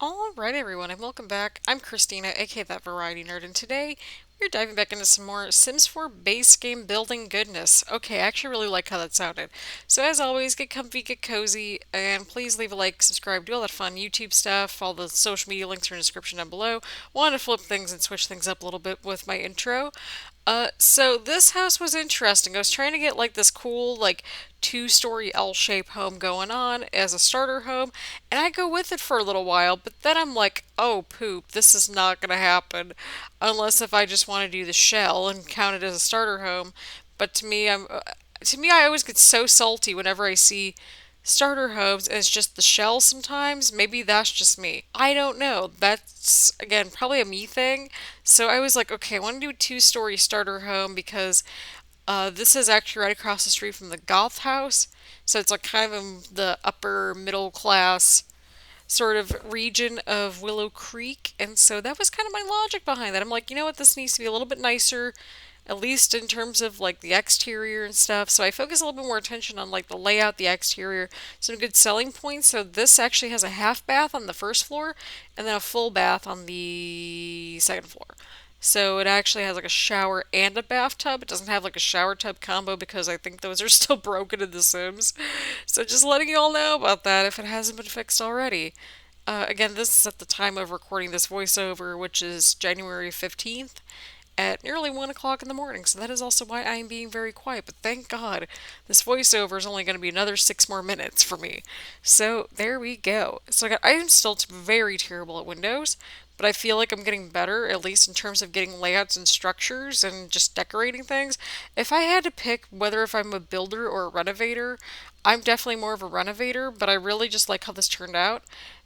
Alright everyone, and welcome back. I'm Christina, aka ThatVarietyNerd, and today we're diving back into some more Sims 4 base game building goodness. Okay, I actually really like how that sounded. So as always, get comfy, get cozy, and please leave a like, subscribe, do all that fun YouTube stuff. All the social media links are in the description down below. Want to flip things and switch things up a little bit with my intro. So this house was interesting. I was trying to get like this cool, like two-story L-shaped home going on as a starter home, and I go with it for a little while, but then I'm like, oh poop, this is not gonna happen unless if I just want to do the shell and count it as a starter home. But to me, I always get so salty whenever I see starter homes as just the shell sometimes. Maybe that's just me. I don't know. That's, again, probably a me thing. So I was like, okay, I want to do a two-story starter home because this is actually right across the street from the Goth house. So it's like kind of in the upper middle class sort of region of Willow Creek. And so that was kind of my logic behind that. I'm like, you know what, this needs to be a little bit nicer, at least in terms of like the exterior and stuff. So I focus a little bit more attention on like the layout, the exterior, some good selling points. So this actually has a half bath on the first floor and then a full bath on the second floor. So it actually has like a shower and a bathtub. It doesn't have like a shower tub combo because I think those are still broken in The Sims. So just letting you all know about that if it hasn't been fixed already. Again, this is at the time of recording this voiceover, which is January 15th at nearly 1 o'clock in the morning. So that is also why I am being very quiet. But thank God, this voiceover is only going to be another 6 more minutes for me. So there we go. So I am still very terrible at Windows, but I feel like I'm getting better, at least in terms of getting layouts and structures and just decorating things. If I had to pick whether if I'm a builder or a renovator, I'm definitely more of a renovator, but I really just like how this turned out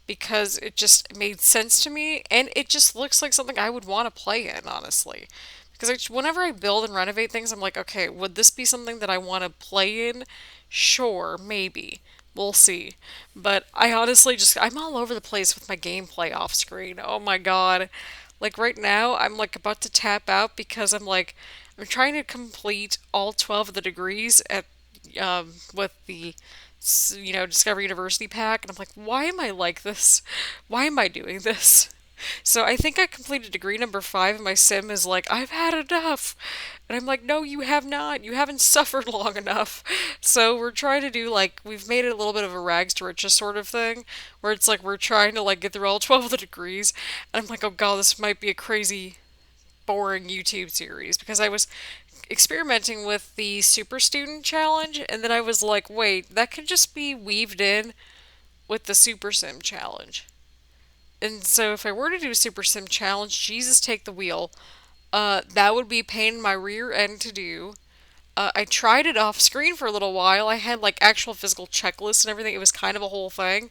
because it just made sense to me and it just looks like something I would want to play in, honestly. Because whenever I build and renovate things, I'm like, okay, would this be something that I want to play in? Sure, maybe. We'll see. But I honestly I'm all over the place with my gameplay off screen. Oh my god. Like right now, I'm like about to tap out because I'm trying to complete all 12 of the degrees at with the Discover University pack, and I'm like, why am I like this? Why am I doing this? So I think I completed degree number 5, and my sim is like, I've had enough. And I'm like, no, you have not. You haven't suffered long enough. So we're trying to do like, we've made it a little bit of a rags to riches sort of thing, where it's like we're trying to like get through all 12 of the degrees. And I'm like, oh god, this might be a crazy boring YouTube series because I was experimenting with the Super Student Challenge, and then I was like, wait, that could just be weaved in with the Super Sim Challenge. And so if I were to do a Super Sim Challenge, Jesus take the wheel, that would be a pain in my rear end to do. I tried it off screen for a little while. I had like actual physical checklists and everything. It was kind of a whole thing.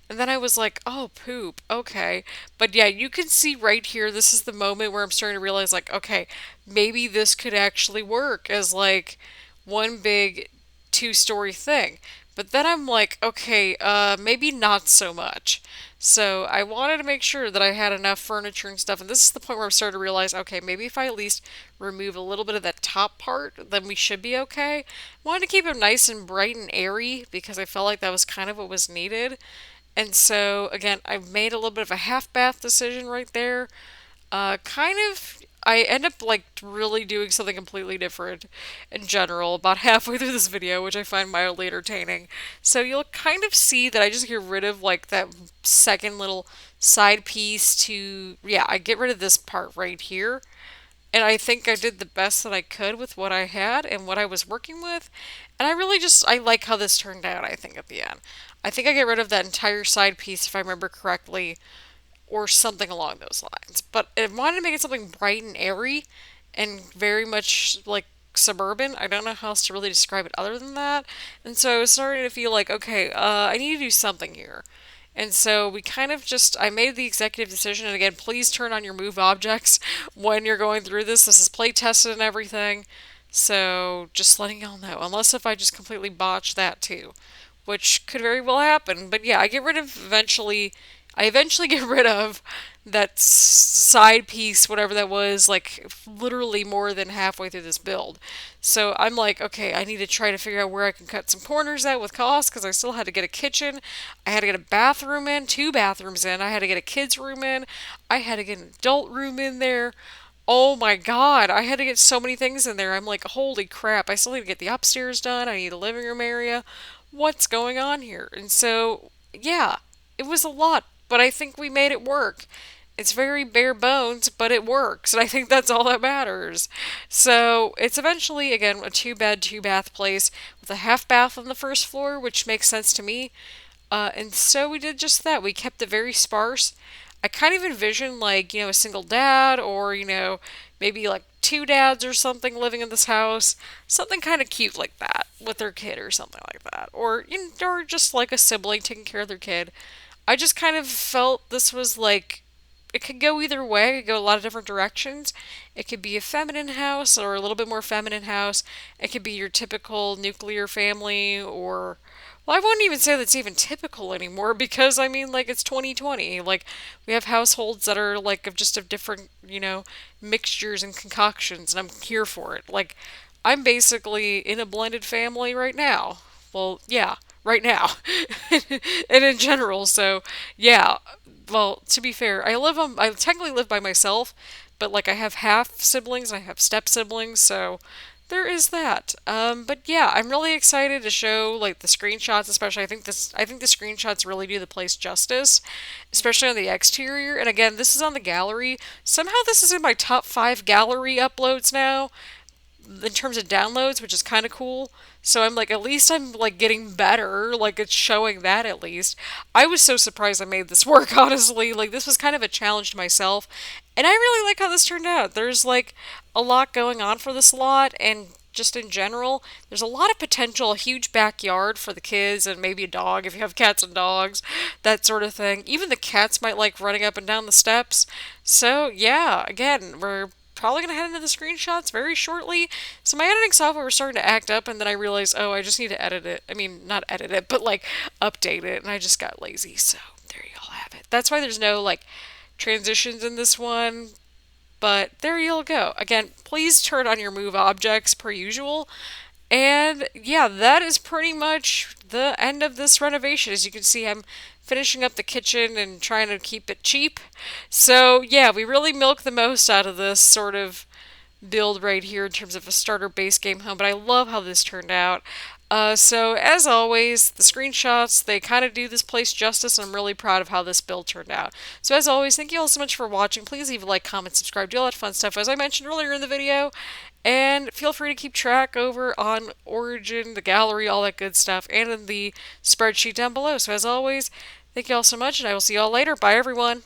And then I was like, oh, poop. Okay. But yeah, you can see right here, this is the moment where I'm starting to realize, like, okay, maybe this could actually work as like one big two-story thing. But then I'm like, okay, maybe not so much. So I wanted to make sure that I had enough furniture and stuff. And this is the point where I'm starting to realize, okay, maybe if I at least remove a little bit of that top part, then we should be okay. I wanted to keep it nice and bright and airy because I felt like that was kind of what was needed. And so, again, I made a little bit of a half bath decision right there. I end up like really doing something completely different in general about halfway through this video, which I find mildly entertaining. So you'll kind of see that I just get rid of like that second little side piece to, yeah, I get rid of this part right here. And I think I did the best that I could with what I had and what I was working with. And I like how this turned out, I think, at the end. I think I get rid of that entire side piece, if I remember correctly, or something along those lines. But I wanted to make it something bright and airy and very much like suburban. I don't know how else to really describe it other than that. And so I was starting to feel like, okay, I need to do something here. And so I made the executive decision, and again, please turn on your move objects when you're going through this. This is play tested and everything. So just letting y'all know, unless if I just completely botch that too, which could very well happen. But yeah, I get rid of eventually I eventually get rid of that side piece, whatever that was, like literally more than halfway through this build. So I'm like, okay, I need to try to figure out where I can cut some corners out with cost because I still had to get a kitchen. I had to get a bathroom in, two bathrooms in. I had to get a kids' room in. I had to get an adult room in there. Oh my God, I had to get so many things in there. I'm like, holy crap, I still need to get the upstairs done. I need a living room area. What's going on here? And so, yeah, it was a lot, but I think we made it work. It's very bare bones, but it works, and I think that's all that matters. So, it's eventually, again, a two bed, two bath place with a half bath on the first floor, which makes sense to me. And so we did just that. We kept it very sparse. I kind of envisioned like, a single dad or, maybe like two dads or something living in this house. Something kind of cute like that with their kid or something like that. Or, or just like a sibling taking care of their kid. I just kind of felt this was like it could go either way. It could go a lot of different directions. It could be a feminine house or a little bit more feminine house. It could be your typical nuclear family or well, I wouldn't even say that's even typical anymore because I mean like it's 2020. Like we have households that are like of just of different, mixtures and concoctions and I'm here for it. Like I'm basically in a blended family right now. Well, yeah, right now. And in general, so yeah, well, to be fair, I technically live by myself, but like I have half siblings and I have step siblings, so there is that. But yeah, I'm really excited to show like the screenshots, especially I think the screenshots really do the place justice, especially on the exterior. And again, this is on the gallery. Somehow this is in my top 5 gallery uploads now in terms of downloads, which is kind of cool. So I'm like, at least I'm like getting better. Like it's showing that at least. I was so surprised I made this work, honestly. Like this was kind of a challenge to myself. And I really like how this turned out. There's like a lot going on for this lot and just in general, there's a lot of potential, a huge backyard for the kids and maybe a dog if you have cats and dogs, that sort of thing. Even the cats might like running up and down the steps. So, yeah, again, we're probably going to head into the screenshots very shortly. So my editing software was starting to act up, and then I realized, oh, I just need to edit it. I mean, not edit it, but like update it, and I just got lazy. So there you all have it. That's why there's no like transitions in this one. But there you'll go. Again, please turn on your move objects per usual. And yeah, that is pretty much the end of this renovation. As you can see, I'm finishing up the kitchen and trying to keep it cheap. So yeah, we really milk the most out of this sort of build right here in terms of a starter base game home, but I love how this turned out. So as always, the screenshots, they kind of do this place justice, and I'm really proud of how this build turned out. So as always, thank you all so much for watching. Please leave a like, comment, subscribe, do all that fun stuff as I mentioned earlier in the video. And feel free to keep track over on Origin, the gallery, all that good stuff, and in the spreadsheet down below. So as always, thank you all so much, and I will see you all later. Bye, everyone.